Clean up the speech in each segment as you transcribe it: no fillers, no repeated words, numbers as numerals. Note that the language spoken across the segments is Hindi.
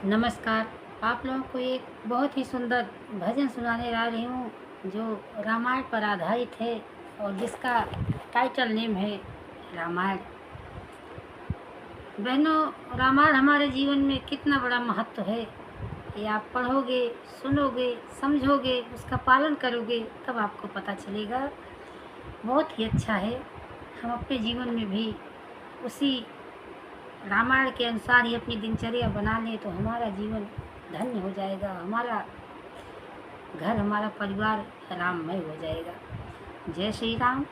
नमस्कार। आप लोगों को एक बहुत ही सुंदर भजन सुनाने जा रही हूँ जो रामायण पर आधारित है और जिसका टाइटल नेम है रामायण। बहनों, रामायण हमारे जीवन में कितना बड़ा महत्व है ये आप पढ़ोगे, सुनोगे, समझोगे, उसका पालन करोगे तब आपको पता चलेगा। बहुत ही अच्छा है। हम अपने जीवन में भी उसी रामायण के अनुसार ही अपनी दिनचर्या बना लें तो हमारा जीवन धन्य हो जाएगा, हमारा घर, हमारा परिवार राममय हो जाएगा। जय श्री राम।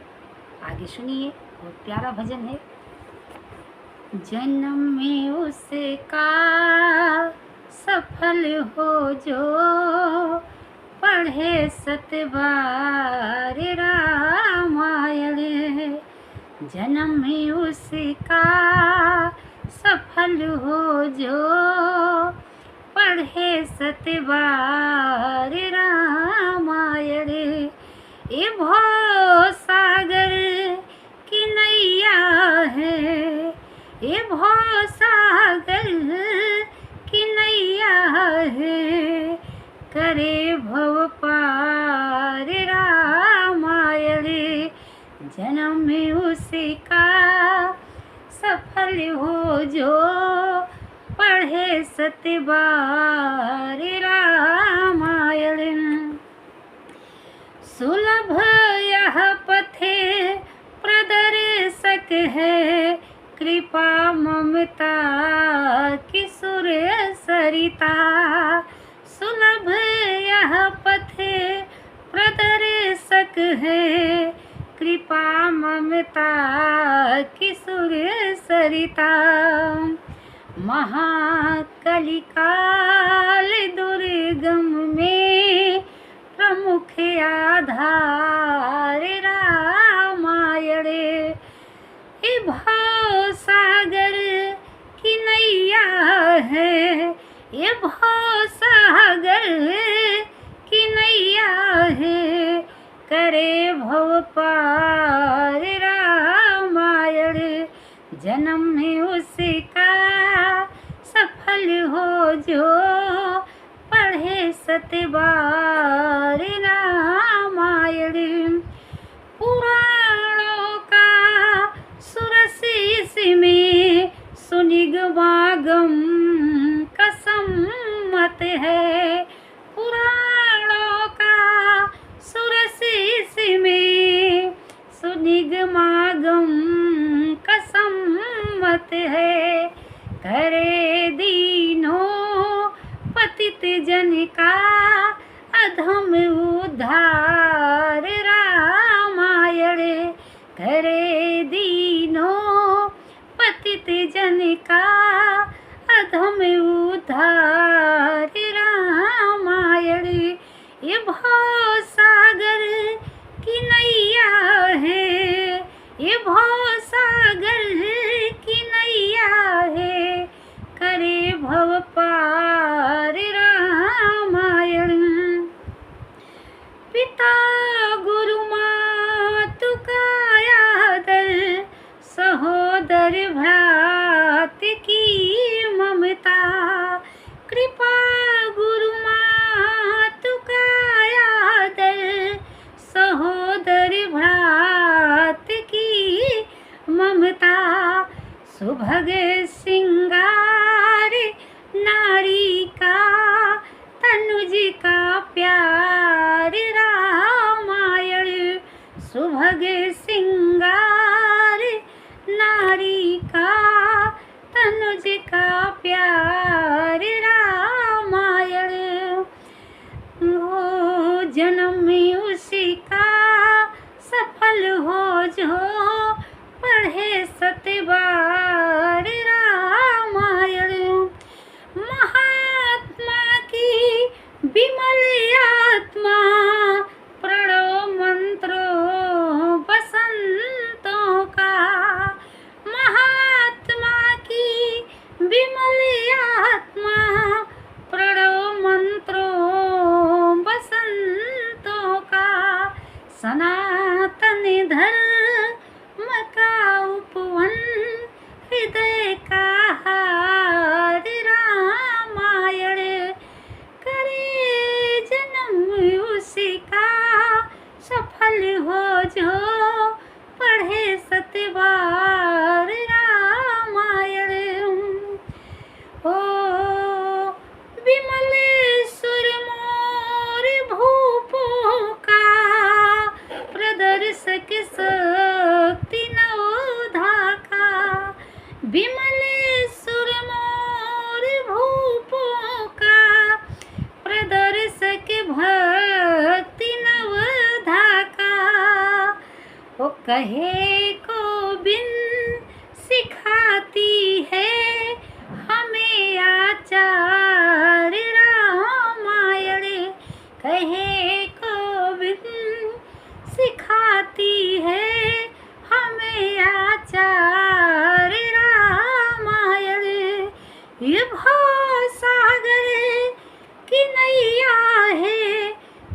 आगे सुनिए, बहुत प्यारा भजन है। जन्म में उसका सफल हो जो पढ़े 7 बार रामायण। जन्म में उसका सफल हो जो पढ़े 7 बार रामायण। ये भव सागर की नैया है, ये भव सागर की नैया है, करे भव पार रामायण। जन्म में उसका सफल हो जो पढ़े 7 बार रामायण। सुलभ यह पथे प्रदर्शक है, कृपा ममता की सुर सरिता। सुलभ यह पथे प्रदर्शक है, कृपा ममता की सुर सरिता। महाकलिकाल दुर्गम में प्रमुख आधार रामायण। ये भव सागर की नैया है, ये भव सागर की नैया है, करे भव पार रामायण। जन्म में उसका सफल हो जो पढ़े 7 बार रामायण। पुराणों का सुरस इसमें सुनिगमागम का सम्मत है। पुराणों का सुरस इसमें सुनिगमागम का सम्मत है, करे दीनों पतित जन का अधम उद्धार रामायण। करे दीनों पतित जन का अधम उद्धार रामायण। ये भव सागर की नैया है, ये भव सागर की नैया है, करे भव पार रामायण। पिता गुरु मातु का आदर, सहोदर भ्रात की ममता। कृपा गुरु मातु का आदर, सहोदर भ्रात की ममता। सुभग सिंगार ना कहे को बिन सिखाती है हमें आचार रामायण। कहे को बिन सिखाती है हमें आचार रामायण। ये भव सागर की नैया है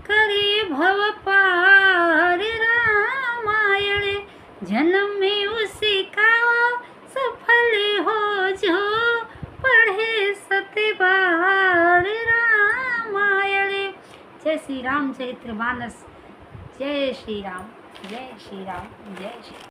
करे भव पार रामायण। जन्म में उसका सफल हो जो पढ़े 7 बार रामायण। जय श्री रामचरितमानस। जय श्री राम, जय श्री राम, जय श्री राम।